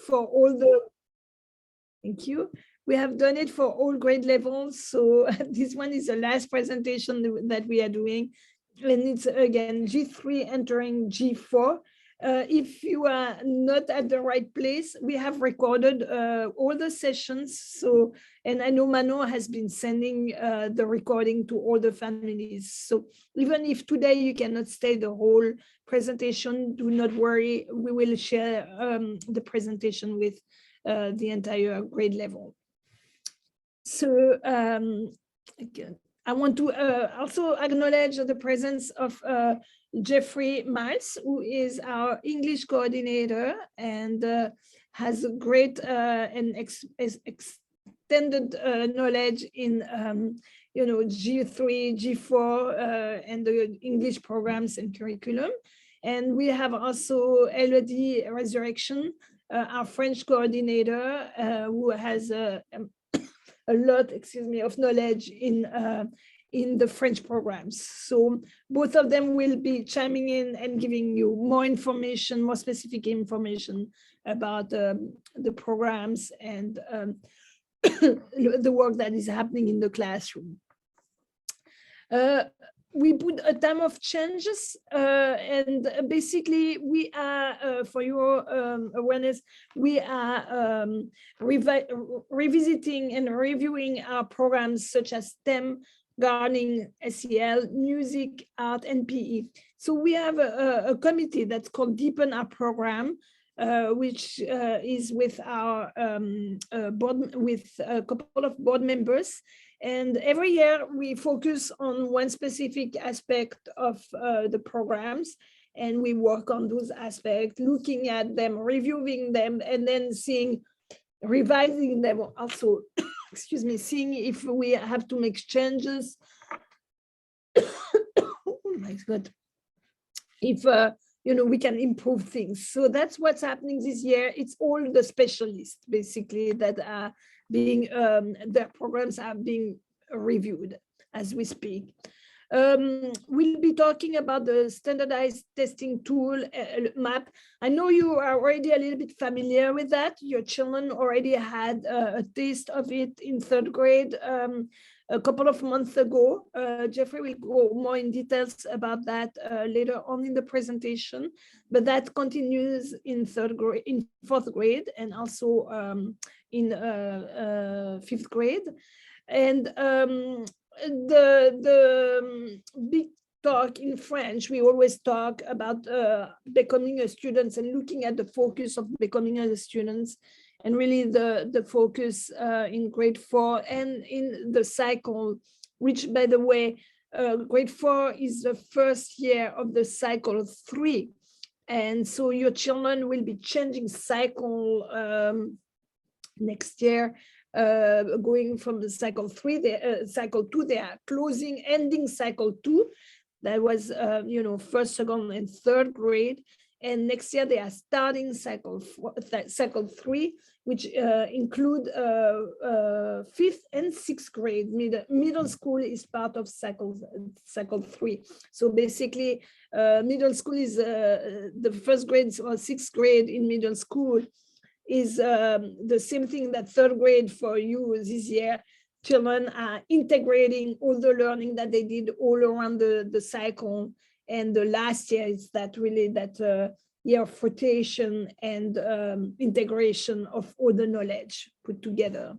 for all the, thank you. We have done it for all grade levels. So this one is the last presentation that we are doing. And it's again, G3 entering G4. If you are not at the right place, we have recorded all the sessions. So, and I know Manon has been sending the recording to all the families. So even if today you cannot stay the whole presentation, do not worry. We will share the presentation with the entire grade level. So again, I want to also acknowledge the presence of Jeffrey Miles, who is our English coordinator and has a great and extended knowledge in G3, G4, and the English programs and curriculum. And we have also Elodie Resurreccion, our French coordinator, who has a lot, of knowledge in the French programs. So both of them will be chiming in and giving you more information, more specific information about the programs and the work that is happening in the classroom. We put a time of changes and basically we are, for your awareness, we are revisiting and reviewing our programs such as STEM, gardening, SEL, music, art, and PE. So we have a committee that's called Deepen Our Program, which is with our board, with a couple of board members. And every year we focus on one specific aspect of the programs, and we work on those aspects, looking at them, reviewing them, and then revising them also, excuse me, seeing if we have to make changes. Oh my God. If, we can improve things. So that's what's happening this year. It's all the specialists basically that are being, their programs are being reviewed as we speak. We'll be talking about the standardized testing tool map. I know you are already a little bit familiar with that. Your children already had a taste of it in 3rd grade a couple of months ago. Jeffrey will go more in details about that later on in the presentation, but that continues in 4th grade and also in 5th grade. And the big talk in French, we always talk about becoming a student and looking at the focus of becoming a student, and really the focus in grade 4 and in the cycle, which, by the way, grade 4 is the first year of the cycle 3. And so your children will be changing cycle next year, going from the cycle 3, cycle 2, they are ending cycle 2. That was, 1st, 2nd, and 3rd grade. And next year they are starting cycle 3, which include 5th and 6th grade. Middle school is part of cycle 3. So basically, middle school is the 1st grade or 6th grade in middle school is the same thing that 3rd grade for you this year. Children are integrating all the learning that they did all around the cycle. And the last year is that really that year of rotation and integration of all the knowledge put together.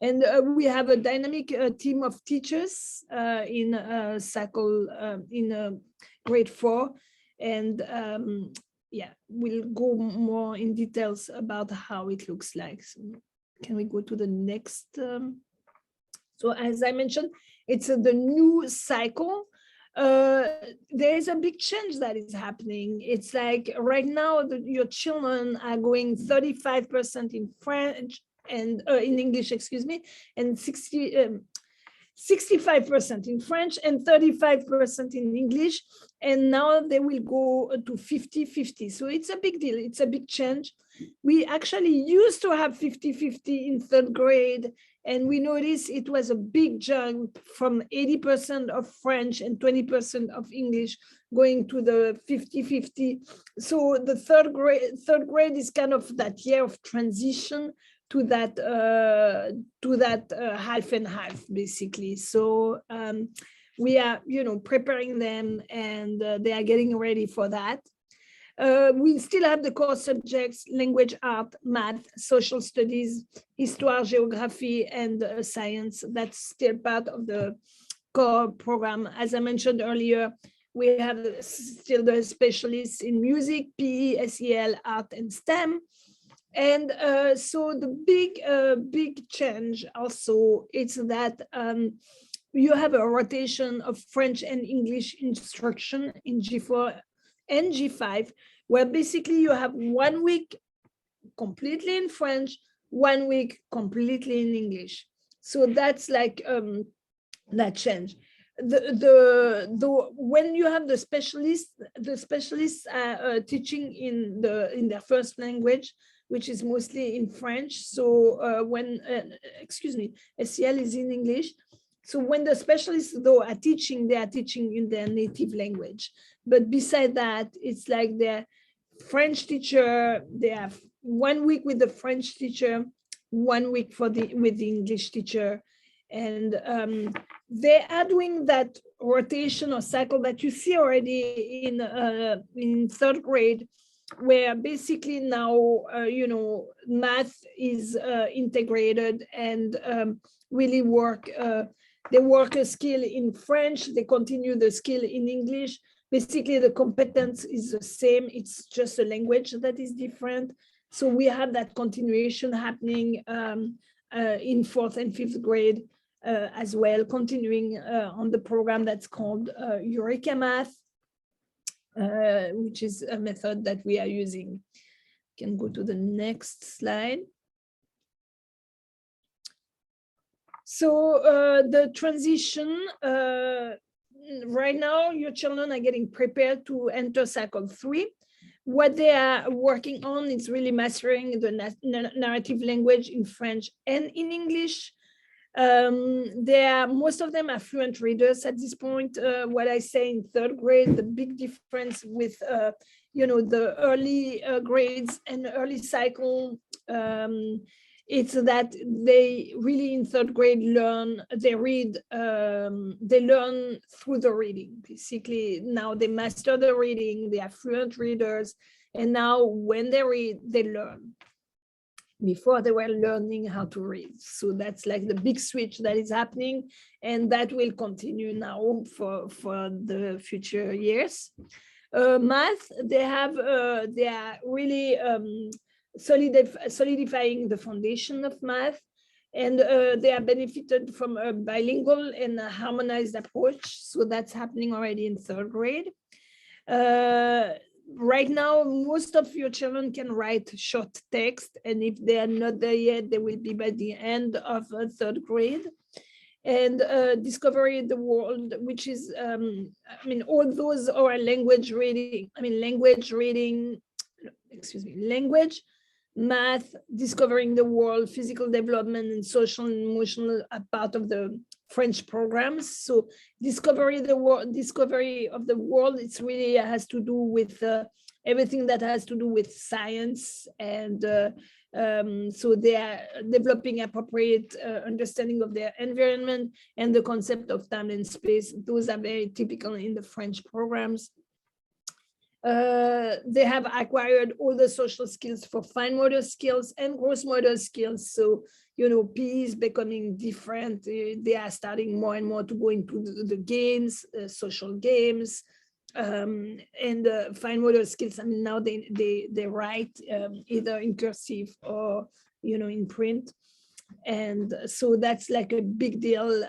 And we have a dynamic team of teachers in cycle in grade 4. And yeah, we'll go more in details about how it looks like. So can we go to the next? So as I mentioned, it's the new cycle. There is a big change that is happening. It's like right now your children are going 35% in French and in English, excuse me, and 65% in French and 35% in English. And now they will go to 50-50. So it's a big deal. It's a big change. We actually used to have 50-50 in third grade, and we noticed it was a big jump from 80% of French and 20% of English going to the 50-50. So the third grade is kind of that year of transition to that half and half, basically. So we are, preparing them, and they are getting ready for that. We still have the core subjects: language, art, math, social studies, histoire, geography, and science. That's still part of the core program. As I mentioned earlier, we have still the specialists in music, PE, SEL, art, and STEM. And so the big change also is that you have a rotation of French and English instruction in G4 and G5, where basically you have 1 week completely in French, 1 week completely in English. So that's like that change. When you have the specialists are teaching in their first language, which is mostly in French. So SEL is in English. So when the specialists though are teaching, they are teaching in their native language. But beside that, it's like their French teacher, they have 1 week with the French teacher, 1 week with the English teacher. And they are doing that rotation or cycle that you see already in third grade, where basically now, math is integrated, and really they work a skill in French, they continue the skill in English. Basically, the competence is the same, it's just a language that is different. So we have that continuation happening in fourth and fifth grade as well, continuing on the program that's called Eureka Math, which is a method that we are using. You can go to the next slide. So the transition, right now, your children are getting prepared to enter cycle 3. What they are working on is really mastering the narrative language in French and in English. Most of them are fluent readers at this point. What I say in third grade, the big difference with the early grades and early cycle, it's that they really in third grade they learn through the reading. Basically, now they master the reading, they are fluent readers, and now when they read, they learn. Before they were learning how to read. So that's like the big switch that is happening, and that will continue now for the future years. Math, they are really solidifying the foundation of math, and they are benefited from a bilingual and a harmonized approach. So that's happening already in third grade. Right now, most of your children can write short text, and if they are not there yet, they will be by the end of third grade. And discovery the world, which is, all those are language, math, discovering the world, physical development, and social and emotional are part of the French programs. So discovery of the world, it's really has to do with everything that has to do with science, and so they are developing appropriate understanding of their environment and the concept of time and space. Those are very typical in the French programs. They have acquired all the social skills for fine motor skills and gross motor skills. So, PE is becoming different. They are starting more and more to go into the games, social games, and fine motor skills. Now they write either in cursive or, in print. And so that's like a big deal,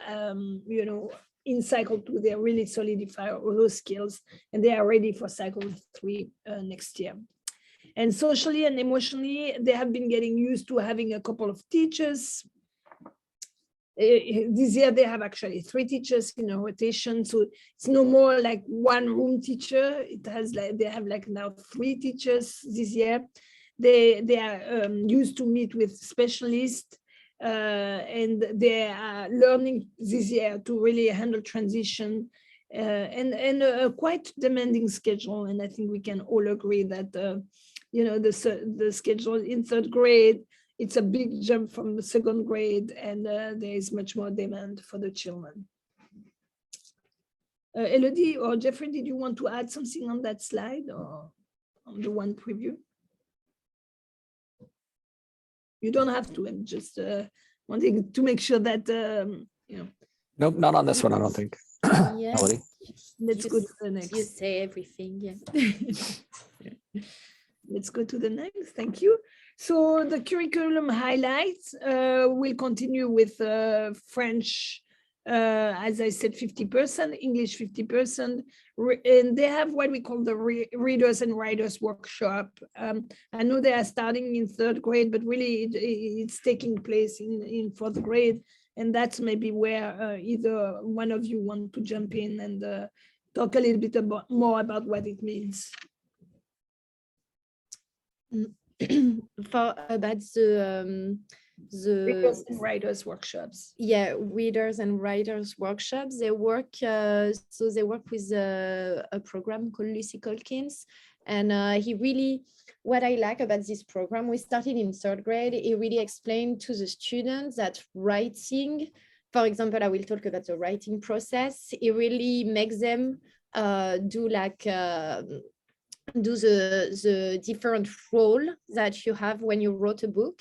in cycle 2, they really solidify all those skills, and they are ready for cycle 3 next year. And socially and emotionally, they have been getting used to having a couple of teachers. This year, they have actually 3 teachers in a rotation. So it's no more like one room teacher. They have now 3 teachers this year. they are used to meet with specialists, and they are learning this year to really handle transition, and a quite demanding schedule. And I think we can all agree that the schedule in third grade, it's a big jump from the second grade, and there is much more demand for the children. Elodie or Jeffrey, did you want to add something on that slide or on the one preview? You don't have to. I'm just wanting to make sure that, Nope, not on this one, I don't think. Yeah. Elodie? Let's go to the next. You say everything, yeah. Let's go to the next. Thank you. So the curriculum highlights will continue with French, as I said, 50%, English 50%, and they have what we call the readers and writers workshop. I know they are starting in third grade, but really it's taking place in fourth grade, and that's maybe where either one of you want to jump in and talk a little bit more about what it means. About the Readers and writers workshops. Yeah, readers and writers workshops. They work so they work with a program called Lucy Colkins, and what I like about this program, we started in third grade. It really explained to the students that writing, for example, I will talk about the writing process. It really makes them do the different role that you have when you wrote a book.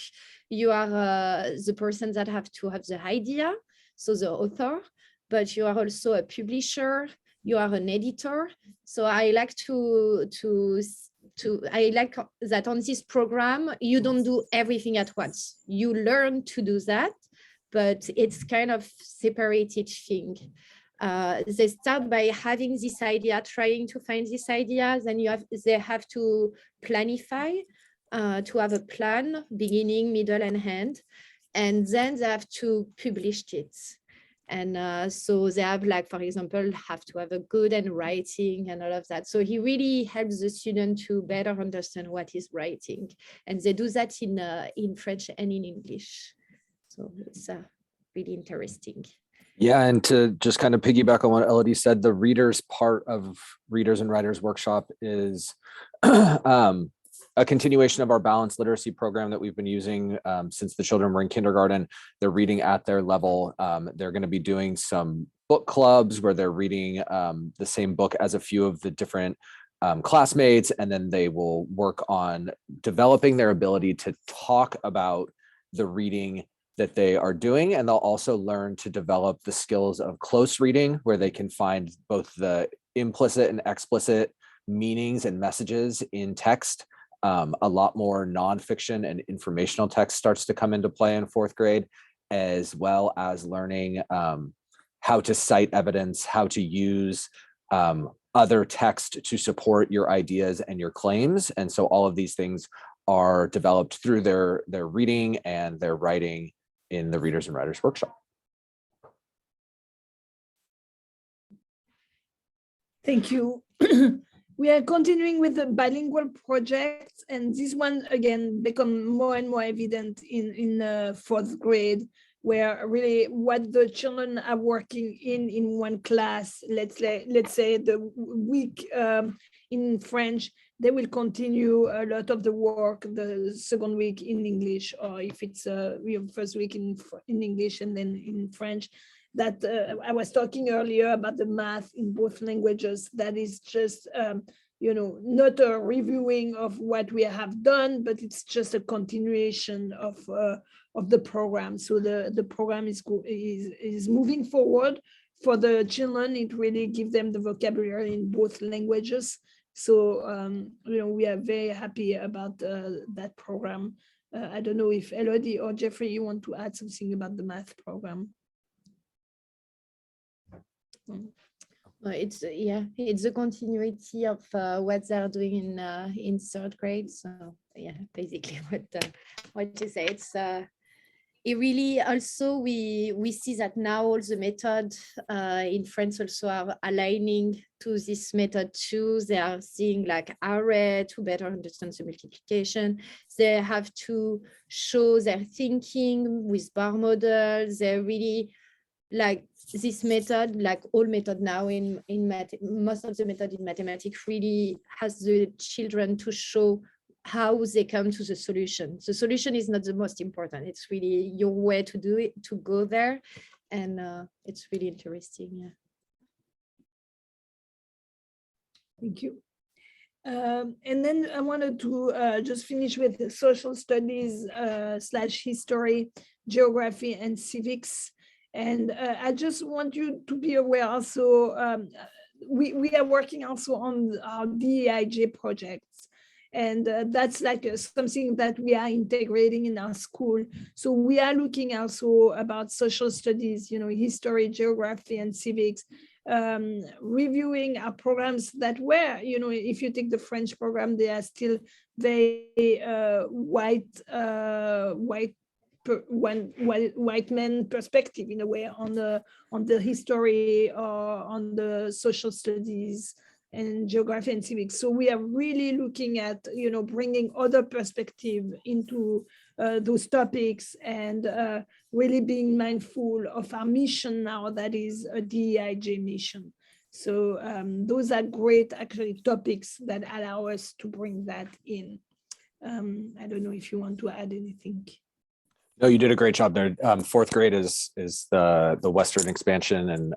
You are the person that have to have the idea, so the author, but you are also a publisher, you are an editor. So I like I like that on this program, you don't do everything at once. You learn to do that, but it's kind of separated thing. They start by having this idea, trying to find this idea, then they have to planify, to have a plan, beginning, middle, and end, and then they have to publish it. And so they have, like, for example, have to have a good writing and all of that. So he really helps the student to better understand what is writing, and they do that in French and in English. So it's really interesting. Yeah, and to just kind of piggyback on what Elodie said, the readers part of Readers and Writers Workshop is a continuation of our balanced literacy program that we've been using since the children were in kindergarten. They're reading at their level. They're going to be doing some book clubs where they're reading the same book as a few of the different classmates, and then they will work on developing their ability to talk about the reading that they are doing, and they'll also learn to develop the skills of close reading, where they can find both the implicit and explicit meanings and messages in text. A lot more nonfiction and informational text starts to come into play in fourth grade, as well as learning how to cite evidence, how to use other text to support your ideas and your claims. And so all of these things are developed through their reading and their writing in the Readers and Writers Workshop. Thank you. We are continuing with the bilingual project, and this one again become more and more evident in fourth grade, where really what the children are working in one class, let's say the week in French, they will continue a lot of the work the second week in English, or if it's first week in English and then in French. That I was talking earlier about the math in both languages. That is just not a reviewing of what we have done, but it's just a continuation of the program. So the program is moving forward for the children. It really gives them the vocabulary in both languages. So we are very happy about that program. I don't know if Elodie or Jeffrey, you want to add something about the math program. It's a continuity of what they're doing in third grade. So yeah, basically what you say. it really also, we see that now all the method in France also are aligning to this method too. They are seeing like array to better understand the multiplication. They have to show their thinking with bar models. They're really like this method, like all method now in math, most of the method in mathematics really has the children to show how they come to the solution. The solution is not the most important. It's really your way to do it, to go there. And it's really interesting. Yeah. Thank you. And then I wanted to just finish with the social studies / history, geography, and civics. And I just want you to be aware also, we are working also on our DEIJ projects. And that's like something that we are integrating in our school. So we are looking also about social studies, history, geography, and civics, reviewing our programs that were, if you take the French program, they are still very white man perspective in a way on the history or on the social studies and geography and civics. So we are really looking at, bringing other perspective into those topics and really being mindful of our mission now that is a DEIJ mission. So those are great actually topics that allow us to bring that in. I don't know if you want to add anything. No, you did a great job there. Fourth grade is the Western expansion and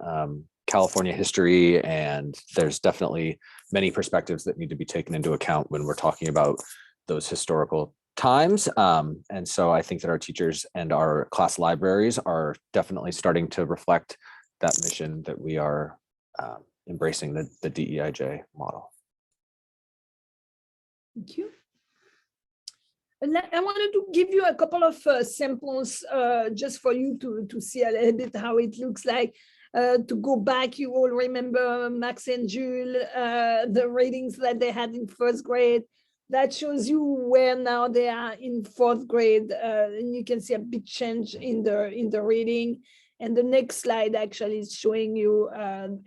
California history, and there's definitely many perspectives that need to be taken into account when we're talking about those historical times. And so I think that our teachers and our class libraries are definitely starting to reflect that mission that we are embracing the DEIJ model. Thank you. And I wanted to give you a couple of samples just for you to see a little bit how it looks like. To go back, you all remember Max and Jules, the ratings that they had in first grade. That shows you where now they are in fourth grade, and you can see a big change in the reading. And the next slide actually is showing you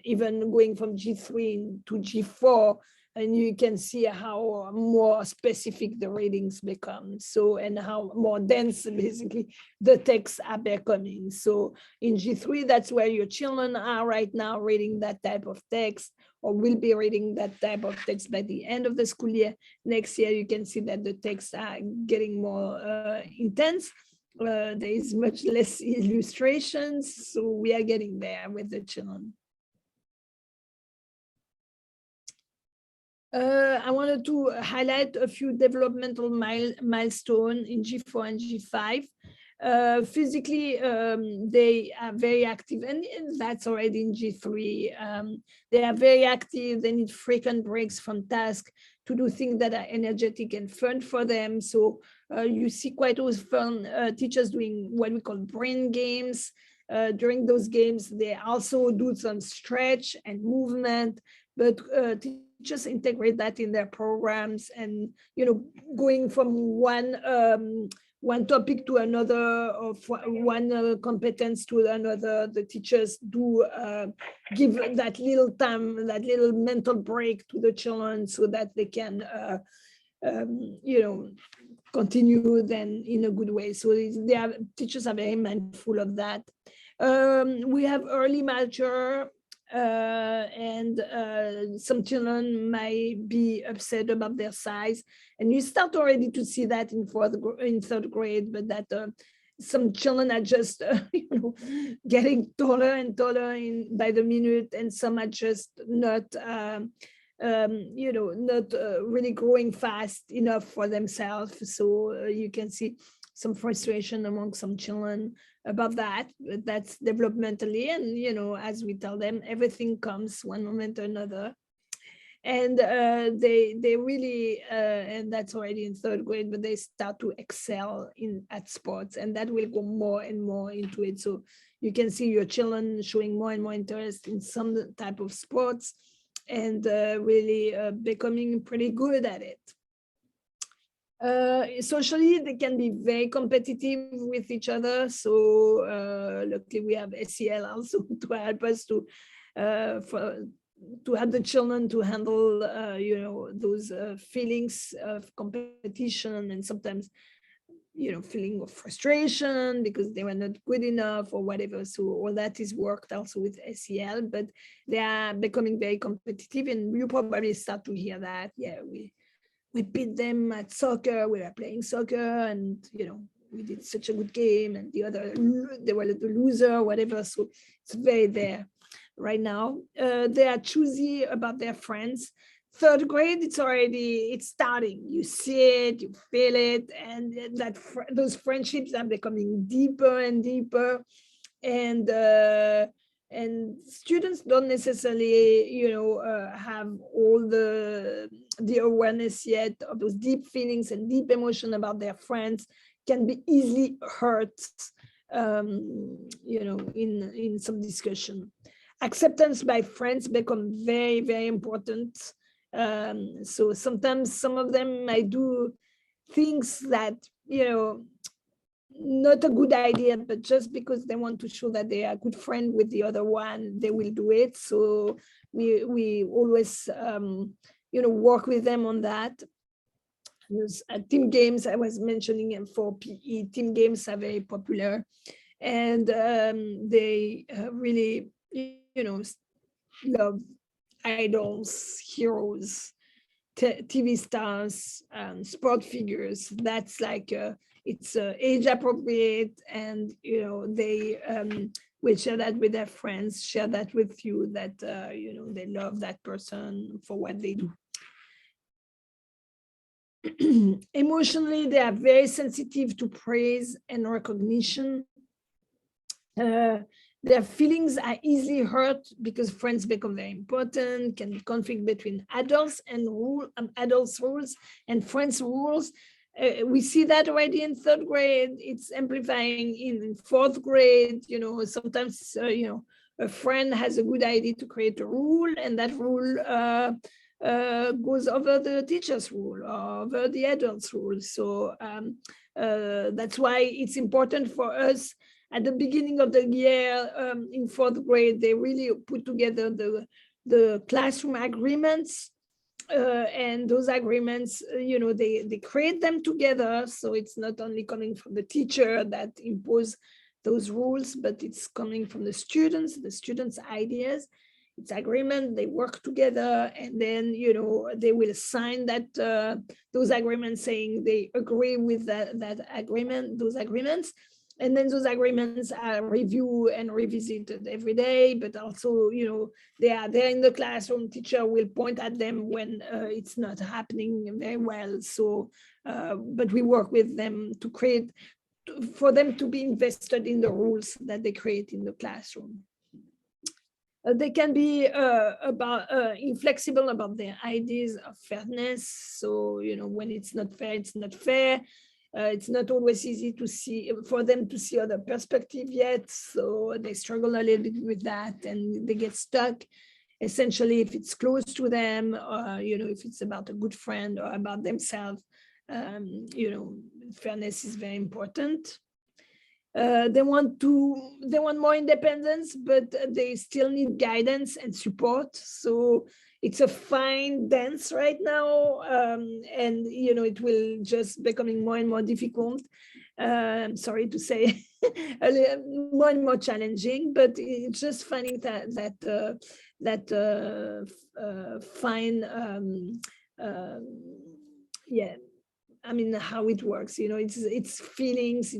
even going from G3 to G4, and you can see how more specific the readings become. So, and how more dense basically the texts are becoming. So in G3, that's where your children are right now reading that type of text, or will be reading that type of text by the end of the school year. Next year, you can see that the texts are getting more intense. There is much less illustrations, so we are getting there with the children. I wanted to highlight a few developmental milestones in G4 and G5. Physically, they are very active, and that's already in G3. They are very active. They need frequent breaks from tasks to do things that are energetic and fun for them. So you see quite often teachers doing what we call brain games. During those games, they also do some stretch and movement, but just integrate that in their programs, and going from one topic to another, or one competence to another. The teachers do give that little time, that little mental break to the children, so that they can continue then in a good way. So teachers are very mindful of that. We have early mature. And some children might be upset about their size, and you start already to see that in third grade, but that some children are just getting taller and taller by the minute, and some are just not really growing fast enough for themselves. So you can see some frustration among some children about that. But that's developmentally, and as we tell them, everything comes one moment or another. And they really, and that's already in third grade, but they start to excel at sports, and that will go more and more into it. So you can see your children showing more and more interest in some type of sports, and really becoming pretty good at it. Socially, they can be very competitive with each other. So luckily we have SEL also to help us to help the children to handle, those feelings of competition, and sometimes, feeling of frustration because they were not good enough or whatever. So all that is worked also with SEL, but they are becoming very competitive, and you probably start to hear that. Yeah, we beat them at soccer. We were playing soccer, and we did such a good game, and they were the loser, whatever. So it's very there right now. They are choosy about their friends. Third grade, it's starting. You see it, you feel it, and those friendships are becoming deeper and deeper, and students don't necessarily, have all the awareness yet of those deep feelings and deep emotion about their friends. Can be easily hurt, in some discussion. Acceptance by friends become very, very important. So sometimes some of them might do things that, not a good idea, but just because they want to show that they are a good friend with the other one, they will do it. So we always, work with them on that. Those team games I was mentioning, and for PE, team games are very popular, and they really, love idols, heroes, TV stars, sport figures. That's like it's age appropriate, and they will share that with their friends, share that with you, that they love that person for what they do. Emotionally, they are very sensitive to praise and recognition. Their feelings are easily hurt because friends become very important. Can be conflict between adults rules and friends rules. We see that already in third grade. It's amplifying in fourth grade. Sometimes a friend has a good idea to create a rule, and that rule goes over the teacher's rule or over the adult's rule. So that's why it's important for us at the beginning of the year, in fourth grade, they really put together the classroom agreements, and those agreements, they create them together. So it's not only coming from the teacher that impose those rules, but it's coming from the students' ideas. It's agreement, they work together, and then, they will sign that those agreements saying they agree with that agreement, those agreements. And then those agreements are reviewed and revisited every day, but also, they are there in the classroom. Teacher will point at them when it's not happening very well. So, but we work with them to create, for them to be invested in the rules that they create in the classroom. They can be inflexible about their ideas of fairness. So, when it's not fair, it's not fair. It's not always easy for them to see other perspective yet. So they struggle a little bit with that, and they get stuck. Essentially, if it's close to them, if it's about a good friend or about themselves, fairness is very important. They want more independence, but they still need guidance and support. So it's a fine dance right now, and it will just becoming more and more difficult. I'm sorry to say, more and more challenging, but it's just finding that fine, yeah. I mean, how it works, it's feelings,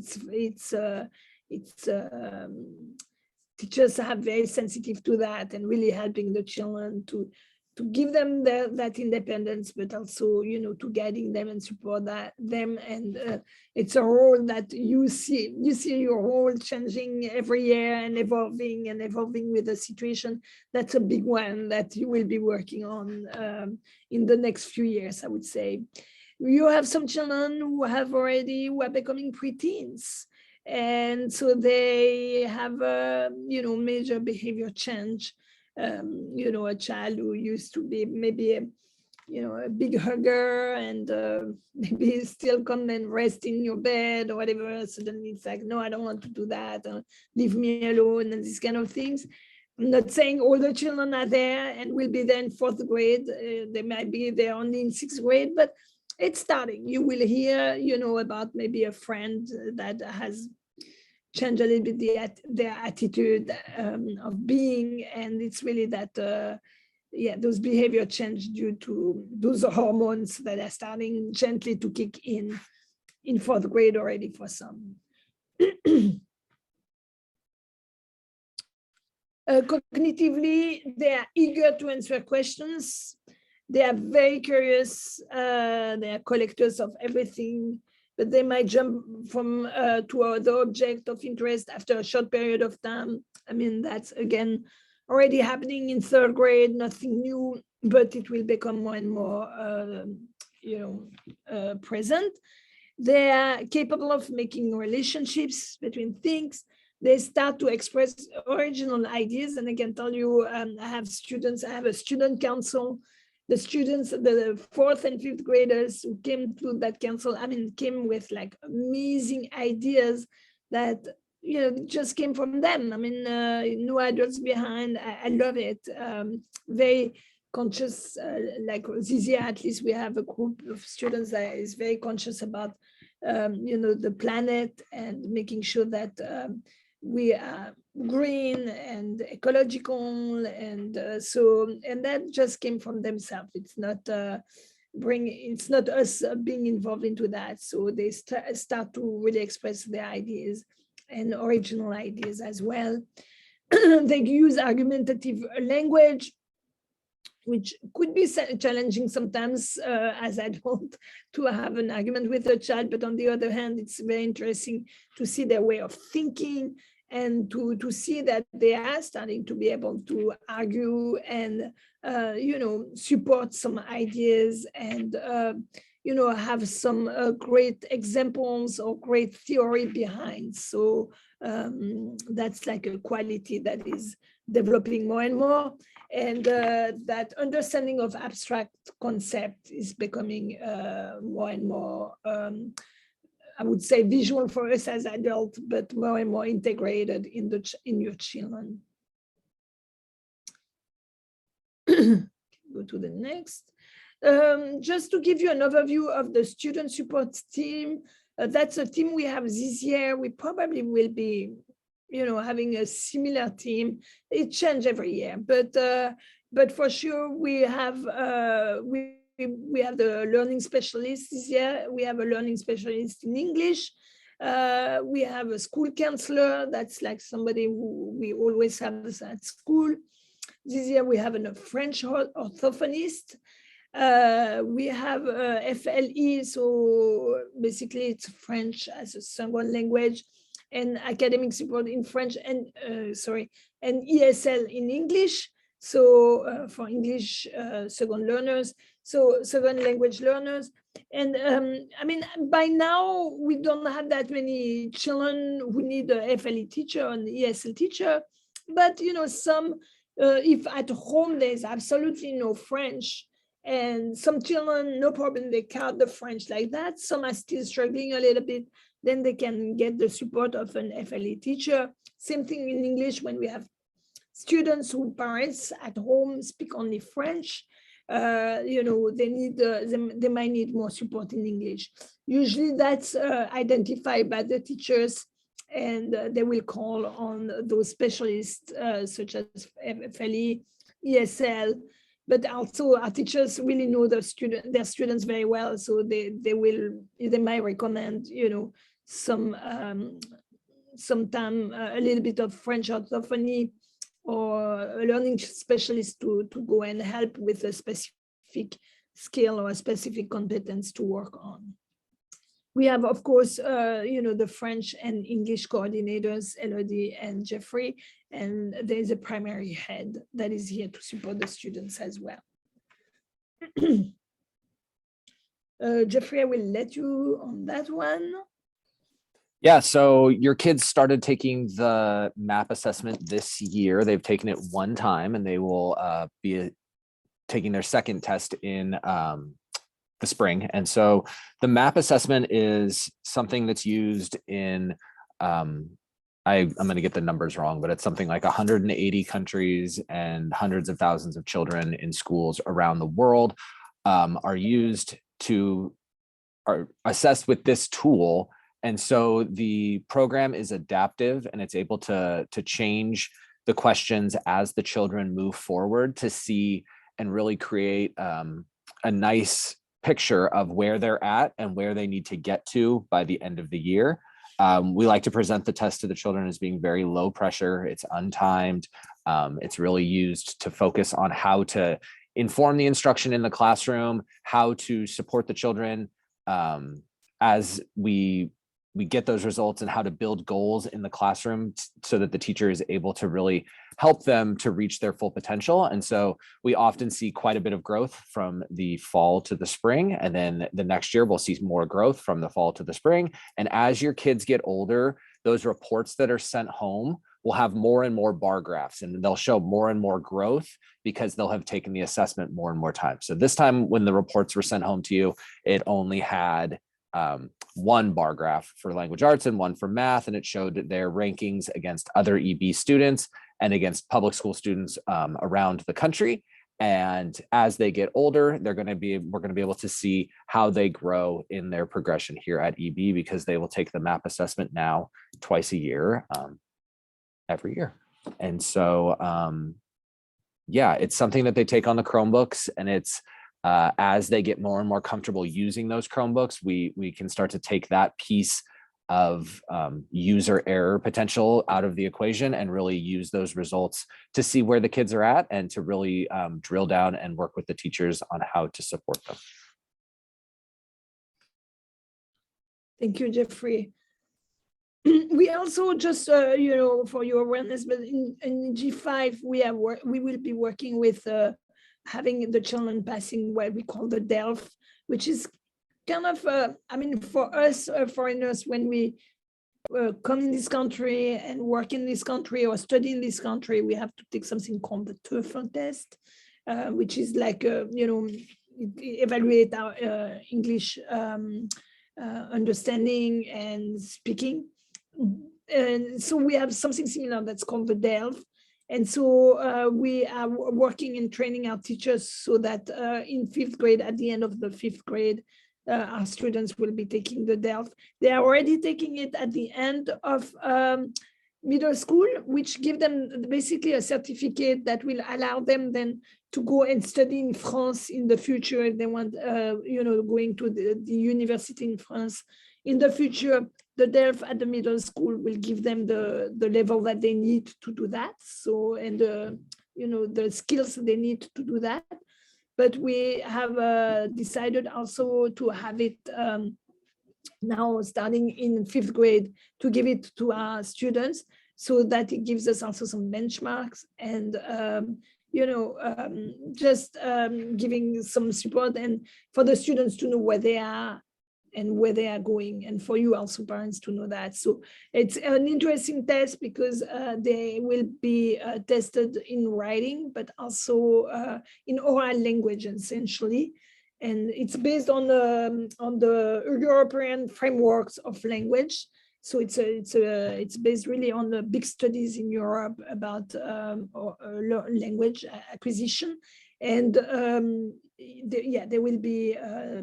teachers are very sensitive to that, and really helping the children to give them that independence, but also, to guiding them and support them. And it's a role that you see your role changing every year and evolving with the situation. That's a big one that you will be working on in the next few years, I would say. You have some children who are becoming preteens, and so they have a major behavior change. A child who used to be maybe a big hugger and maybe still come and rest in your bed or whatever. Suddenly it's like, no, I don't want to do that. Leave me alone and these kind of things. I'm not saying all the children are there and will be there in 4th grade. They might be there only in 6th grade, but it's starting. You will hear, about maybe a friend that has changed a little bit their attitude of being. And it's really that, those behavior change due to those hormones that are starting gently to kick in 4th grade already for some. Cognitively, they are eager to answer questions. They are very curious. They are collectors of everything, but they might jump from to other object of interest after a short period of time. I mean, that's again already happening in 3rd grade, nothing new, but it will become more and more, present. They are capable of making relationships between things. They start to express original ideas. And I can tell you, I have a student council. The students, the 4th and 5th graders who came to that council, came with like amazing ideas that, just came from them. No adults behind. I love it. Very conscious, like this year, at least we have a group of students that is very conscious about, the planet and making sure that we are green and ecological. And and that just came from themselves. It's not it's not us being involved into that. So they start to really express their ideas and original ideas as well. They use argumentative language, which could be challenging sometimes as adult to have an argument with a child. But on the other hand, it's very interesting to see their way of thinking and to see that they are starting to be able to argue and, support some ideas and, have some great examples or great theory behind. So that's like a quality that is developing more and more. And that understanding of abstract concept is becoming more and more, I would say, visual for us as adults, but more and more integrated in your children. Go to the next. Just to give you an overview of the student support team, that's a team we have this year. We probably will be, having a similar team. It changes every year, but for sure we have we have the learning specialist this year. We have a learning specialist in English. We have a school counselor. That's like somebody who we always have at school. This year we have a French orthophonist. We have FLE, so basically it's French as a second language, and academic support in French and and ESL in English. So for English second learners, so second language learners. And by now we don't have that many children who need a FLE teacher and ESL teacher, but some if at home there's absolutely no French, and some children, no problem, they count the French like that. Some are still struggling a little bit, then they can get the support of an FLE teacher. Same thing in English when we have students whose parents at home speak only French. They might need more support in English. Usually that's identified by the teachers, and they will call on those specialists such as FLE, ESL, but also our teachers really know their students very well, so they might recommend sometime a little bit of French orthophony or a learning specialist to go and help with a specific skill or a specific competence to work on. We have, of course, the French and English coordinators, Elodie and Jeffrey, and there's a primary head that is here to support the students as well. Jeffrey, I will let you on that one. Yeah, so your kids started taking the MAP assessment this year. They've taken it one time, and they will be taking their second test in the spring. And so the MAP assessment is something that's used in, I'm going to get the numbers wrong, but it's something like 180 countries, and hundreds of thousands of children in schools around the world are assessed with this tool. And so the program is adaptive, and it's able to change the questions as the children move forward to see and really create a nice picture of where they're at and where they need to get to by the end of the year. We like to present the test to the children as being very low pressure. It's untimed. It's really used to focus on how to inform the instruction in the classroom, how to support the children as we get those results, and how to build goals in the classroom so that the teacher is able to really help them to reach their full potential. And so we often see quite a bit of growth from the fall to the spring. And then the next year we'll see more growth from the fall to the spring. And as your kids get older, those reports that are sent home will have more and more bar graphs, and they'll show more and more growth because they'll have taken the assessment more and more times. So this time when the reports were sent home to you, it only had one bar graph for language arts and one for math, and it showed their rankings against other EB students and against public school students around the country. And as they get older, we're going to be able to see how they grow in their progression here at EB, because they will take the MAP assessment now twice a year, every year. And so, yeah, it's something that they take on the Chromebooks, and it's as they get more and more comfortable using those Chromebooks, we can start to take that piece of user error potential out of the equation and really use those results to see where the kids are at, and to really drill down and work with the teachers on how to support them. Thank you, Jeffrey. We also just, for your awareness, but in G5, we will be working with having the children passing what we call the DELF, which is kind of, for us foreigners, when we come in this country and work in this country or study in this country, we have to take something called the TOEFL test, which is like, evaluate our English understanding and speaking. And so we have something similar that's called the DELF. And so we are working and training our teachers so that in 5th grade, at the end of the 5th grade, our students will be taking the DELF. They are already taking it at the end of middle school, which give them basically a certificate that will allow them then to go and study in France in the future. If they want, going to the university in France in the future. The DELF at the middle school will give them the level that they need to do that. So, and the skills they need to do that. But we have decided also to have it now starting in 5th grade, to give it to our students so that it gives us also some benchmarks and just giving some support, and for the students to know where they are and where they are going, and for you also parents to know that. So it's an interesting test because they will be tested in writing, but also in oral language essentially. And it's based on the European frameworks of language. So it's based really on the big studies in Europe about language acquisition. And they will be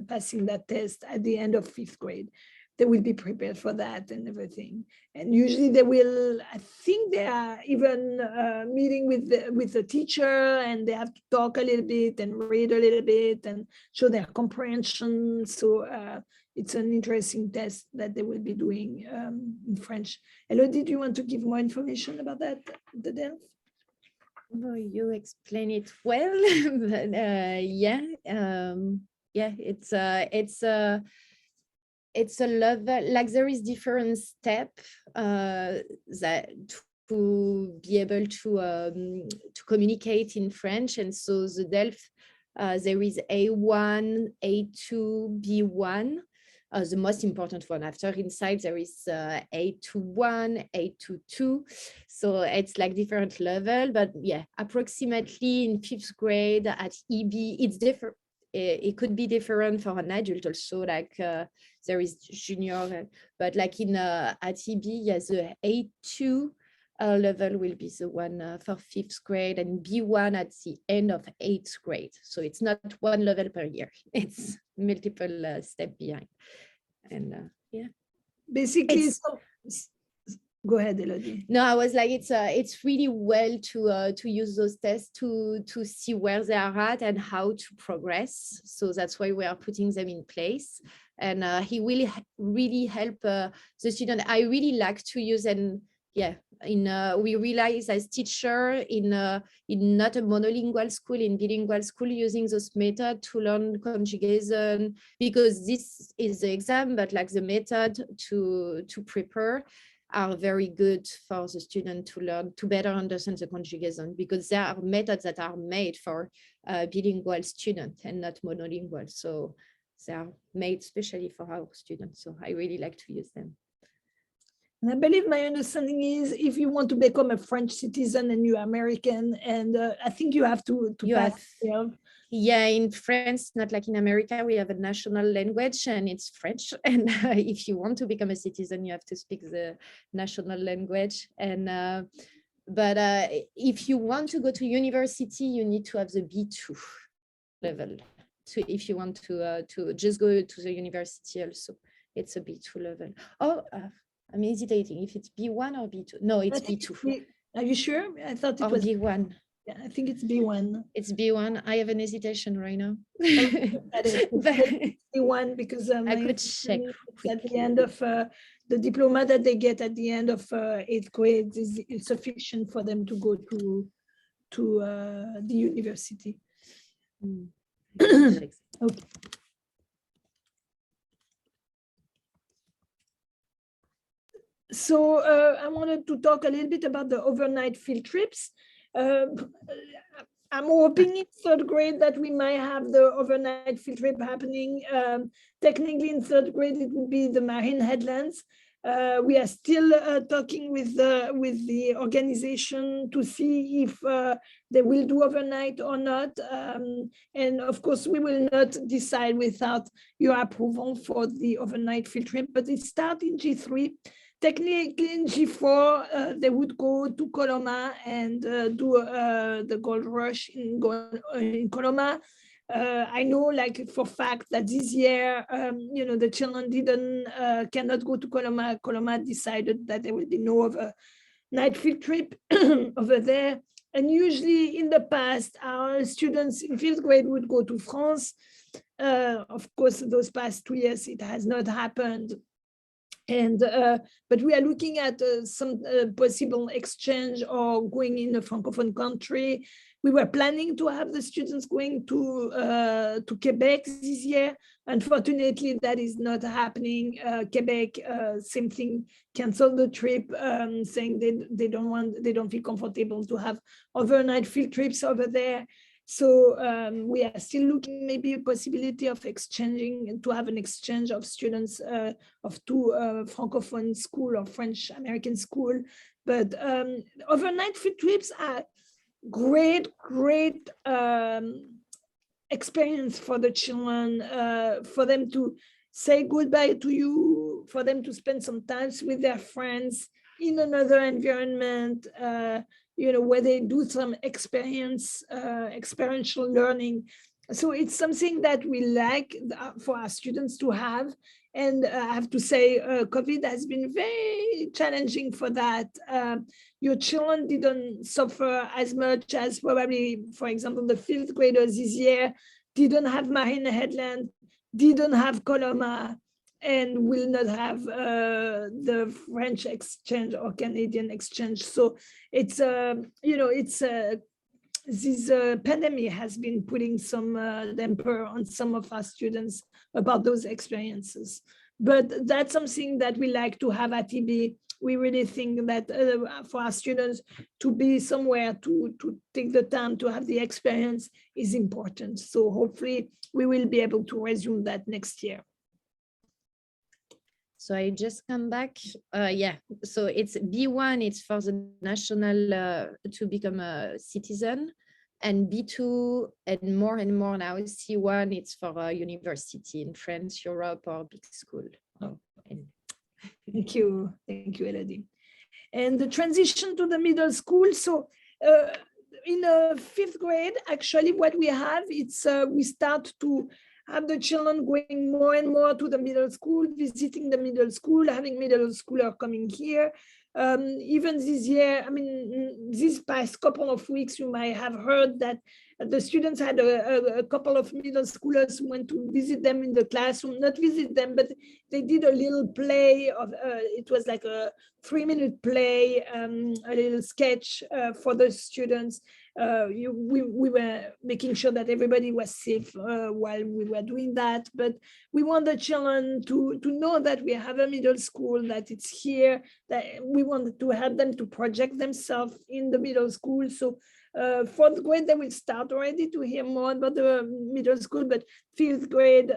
passing that test at the end of 5th grade. They will be prepared for that and everything. And usually they will, I think they are even meeting with the teacher, and they have to talk a little bit and read a little bit and show their comprehension. So it's an interesting test that they will be doing in French. Elodie, do you want to give more information about that, the DELF? No, you explain it well, but it's a level, like there is different step that to be able to communicate in French. And so the DELF, there is A1, A2, B1. the most important one. After inside, there is A21, A22. So it's like different level, but yeah, approximately in 5th grade at EB, it's different. It could be different for an adult also, like there is junior, but like in at EB, yes, the A2 level will be the one for 5th grade, and B1 at the end of 8th grade. So it's not one level per year, it's multiple steps behind. And yeah, Basically, go ahead, Elodie. no, I was like, it's really well to use those tests to see where they are at and how to progress. So that's why we are putting them in place. And he will really help the student. I really like to use, and yeah, we realize as teacher in not a monolingual school, in bilingual school, using those methods to learn conjugation, because this is the exam, but like the method to prepare are very good for the student to learn, to better understand the conjugation, because there are methods that are made for bilingual students and not monolingual. So they are made especially for our students. So I really like to use them. And I believe my understanding is if you want to become a French citizen and you're American, and I think you have to pass. Yeah, in France, not like in America, we have a national language and it's French. And if you want to become a citizen, you have to speak the national language. And but if you want to go to university, you need to have the B2 level. So if you want to just go to the university also, it's a B2 level. Oh, I'm hesitating if it's B1 or B2. No, it's B2. Are you sure? I thought it or was B1. Yeah, I think it's B1. It's B1. I have an hesitation right now. B1 because I could check at the end of the diploma that they get at the end of 8th grade is sufficient for them to go to the university. Okay. So I wanted to talk a little bit about the overnight field trips. I'm hoping in 3rd grade that we might have the overnight field trip happening. Technically in 3rd grade, it would be the Marine Headlands. We are still talking with the organization to see if they will do overnight or not. And of course, we will not decide without your approval for the overnight field trip, but it starts in G3. Technically in G4, they would go to Coloma and do the gold rush in Coloma. I know, like for fact, that this year, the children cannot go to Coloma. Coloma decided that there will be no overnight field trip over there. And usually in the past, our students in 5th grade would go to France. Of course, those past 2 years, it has not happened. And but we are looking at some possible exchange or going in a Francophone country. We were planning to have the students going to Quebec this year. Unfortunately, that is not happening. Quebec, same thing, canceled the trip, saying they don't feel comfortable to have overnight field trips over there. So we are still looking maybe a possibility of exchanging, to have an exchange of students of two Francophone school or French American school. But overnight field trips are great experience for the children, for them to say goodbye to you, for them to spend some time with their friends in another environment, where they do some experiential learning. So it's something that we like for our students to have. And I have to say, COVID has been very challenging for that. Your children didn't suffer as much as probably, for example, the 5th graders this year didn't have Marine Headland, didn't have Coloma, and will not have the French exchange or Canadian exchange. So it's, this pandemic has been putting some damper on some of our students about those experiences. But that's something that we like to have at EB. We really think that for our students to be somewhere to take the time to have the experience is important. So hopefully we will be able to resume that next year. So I just come back. Yeah, so it's B1, it's for the national to become a citizen, and B2 and more now C1, it's for a university in France, Europe, or big school. Oh, and Thank you, Elodie. And the transition to the middle school. So in fifth grade, actually, what we have, it's we start to have the children going more and more to the middle school, visiting the middle school, having middle schooler coming here. Even this year, I mean, this past couple of weeks, you might have heard that the students had a couple of middle schoolers who went to visit them in the classroom, not visit them, but they did a little play of, it was like a 3-minute play, a little sketch for the students. We were making sure that everybody was safe while we were doing that, but we want the children to know that we have a middle school, that it's here, that we wanted to help them to project themselves in the middle school. So fourth grade, they will start already to hear more about the middle school, but fifth grade,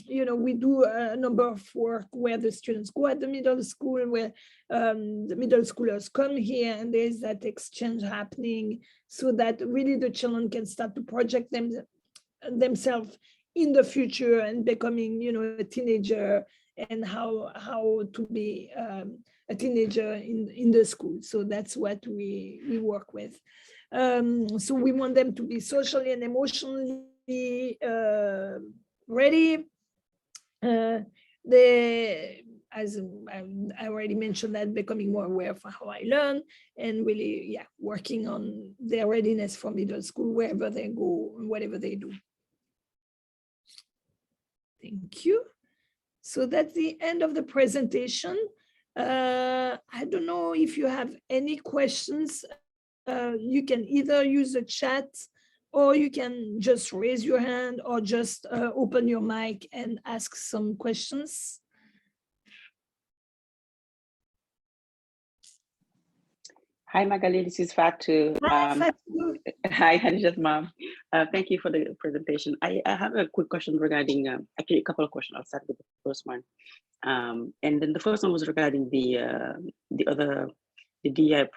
we do a number of work where the students go at the middle school, where the middle schoolers come here, and there's that exchange happening, so that really the children can start to project themselves in the future and becoming, a teenager, and how to be a teenager in the school. So that's what we work with. So we want them to be socially and emotionally ready. As I already mentioned, that becoming more aware of how I learn, and really, working on their readiness for middle school, wherever they go and whatever they do. Thank you. So that's the end of the presentation. I don't know if you have any questions. You can either use the chat, or you can just raise your hand, or just open your mic and ask some questions. Hi, Magali, this is Fatu. Hi, Hadija's mom. Thank you for the presentation. I have a quick question regarding, actually a couple of questions. I'll start with the first one. And then the first one was regarding the DI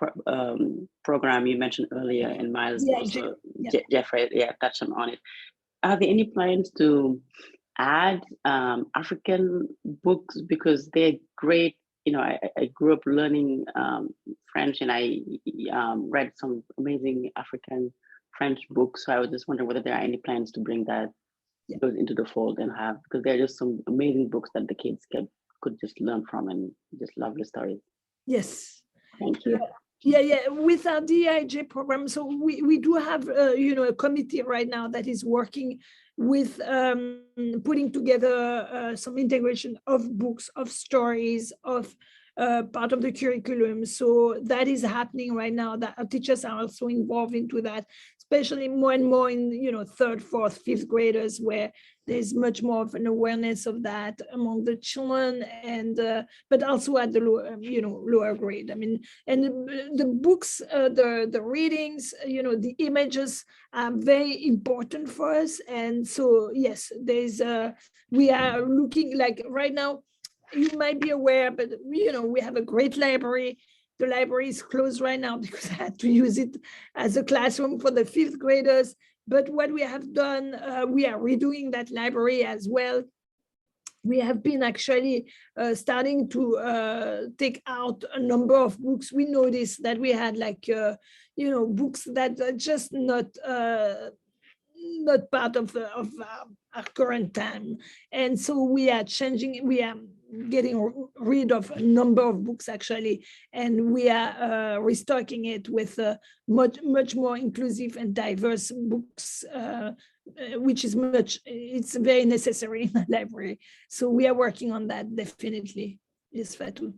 program you mentioned earlier, and Miles also, Jeffrey, touched on it. Are there any plans to add African books, because they're great? I grew up learning French, and I read some amazing African French books. So I was just wondering whether there are any plans to bring those into the fold and have, because there are just some amazing books that the kids could just learn from, and just lovely stories. Yes. Thank you. Yeah. With our DIJ program, so we do have a committee right now that is working with putting together some integration of books, of stories, of part of the curriculum. So that is happening right now, that our teachers are also involved into that, especially more and more in third, fourth, fifth graders, where there's much more of an awareness of that among the children, and but also at the lower grade. I mean, and the books, the readings, the images are very important for us. And so yes, there's we are looking, like right now, you might be aware, but we have a great library. The library is closed right now because I had to use it as a classroom for the fifth graders. But what we have done, we are redoing that library as well. We have been actually starting to take out a number of books. We noticed that we had books that are just not part of our current time. And so we are getting rid of a number of books actually, and we are restocking it with much more inclusive and diverse books, which is it's very necessary in the library. So we are working on that, definitely. Yes, Fatou.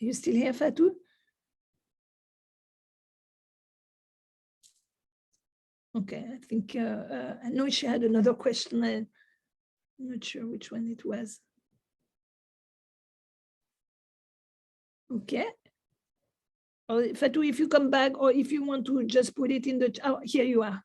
Are you still here, Fatou? Okay, I think I know she had another question. I'm not sure which one it was. Okay. Or Fatou, if you come back, or if you want to just put it in the, oh, here you are.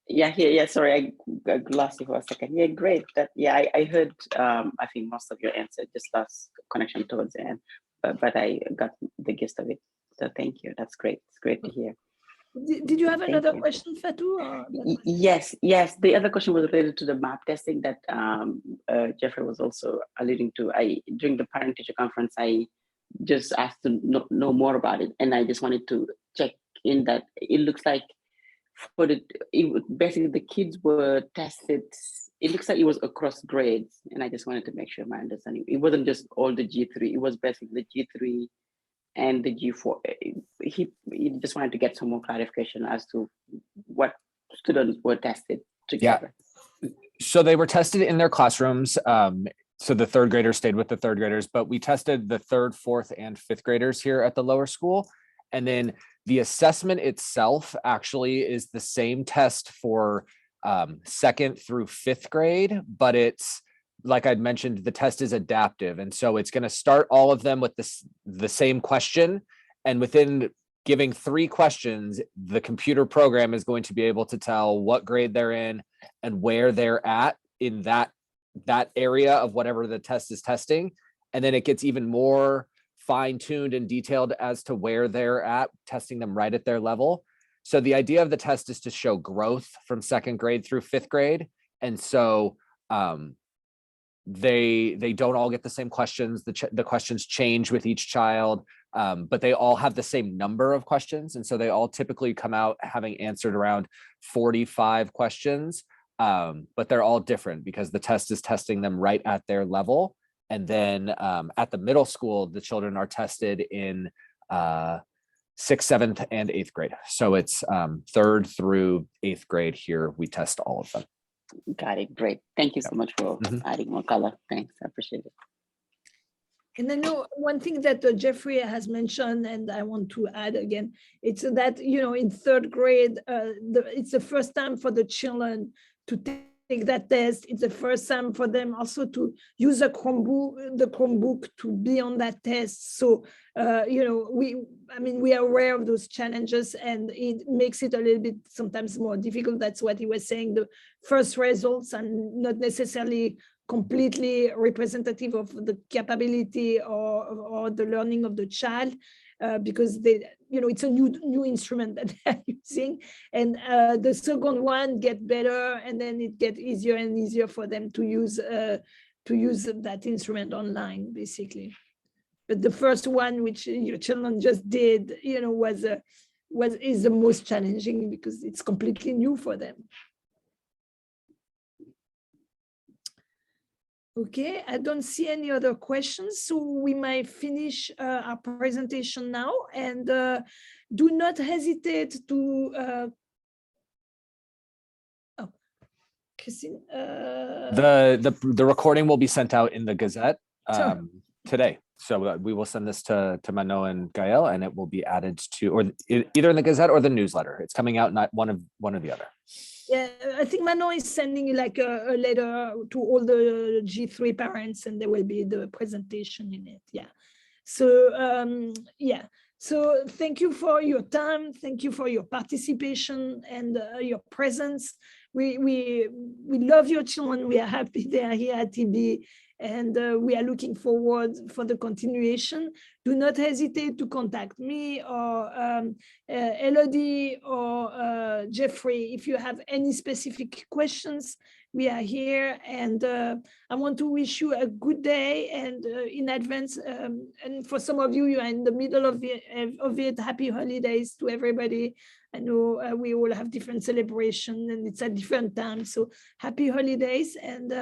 Yeah, here, yeah, sorry, I lost you for a second. Yeah, great. I heard, I think most of your answer, just lost connection towards the end, but I got the gist of it. So thank you. That's great. It's great to hear. Did you have Thank another you. question, Fatou? Or Yes. The other question was related to the map testing that Jeffrey was also alluding to. During the parent-teacher conference, I just asked to know more about it, and I just wanted to check in that it looks like basically the kids were tested. It looks like it was across grades, and I just wanted to make sure my understanding. It wasn't just all the G3. It was basically the G3 and the G4. He just wanted to get some more clarification as to what students were tested together. Yeah. So they were tested in their classrooms. So the third graders stayed with the third graders, but we tested the third, fourth, and fifth graders here at the lower school. And then the assessment itself actually is the same test for second through fifth grade, but it's, like I'd mentioned, the test is adaptive. And so it's going to start all of them with the same question. And within giving 3 questions, the computer program is going to be able to tell what grade they're in and where they're at in that area of whatever the test is testing. And then it gets even more fine-tuned and detailed as to where they're at, testing them right at their level. So the idea of the test is to show growth from second grade through fifth grade. And so they don't all get the same questions. The questions change with each child, but they all have the same number of questions. And so they all typically come out having answered around 45 questions, but they're all different because the test is testing them right at their level. And then at the middle school, the children are tested in 6th, 7th, and 8th grade. So it's 3rd through 8th grade here. We test all of them. Got it. Great. Thank you so much for adding more color. Thanks. I appreciate it. And I know one thing that Jeffrey has mentioned, and I want to add again, it's that, in 3rd grade, it's the first time for the children to take that test. It's the first time for them also to use the Chromebook to be on that test. So, we are aware of those challenges, and it makes it a little bit sometimes more difficult. That's what he was saying. The first results are not necessarily completely representative of the capability or the learning of the child, because it's a new instrument that they're using, and the second one get better, and then it gets easier and easier for them to use that instrument online, basically. But the first one, which your children just did, is the most challenging because it's completely new for them. Okay, I don't see any other questions, so we might finish our presentation now, and do not hesitate to Christine. The recording will be sent out in the Gazette today. So we will send this to Manon and Gael, and it will be added to, or either in the Gazette or the newsletter. It's coming out, not one or the other. Yeah, I think Manon is sending like a letter to all the G3 parents, and there will be the presentation in it. Yeah. So So thank you for your time. Thank you for your participation and your presence. We love your children. We are happy they are here at TB, and we are looking forward for the continuation. Do not hesitate to contact me or Elodie or Jeffrey if you have any specific questions. We are here, and I want to wish you a good day, and in advance, and for some of you, you are in the middle of it, happy holidays to everybody. I know we all have different celebrations, and it's at different times, so happy holidays, and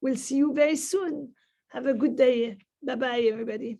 we'll see you very soon. Have a good day. Bye-bye, everybody.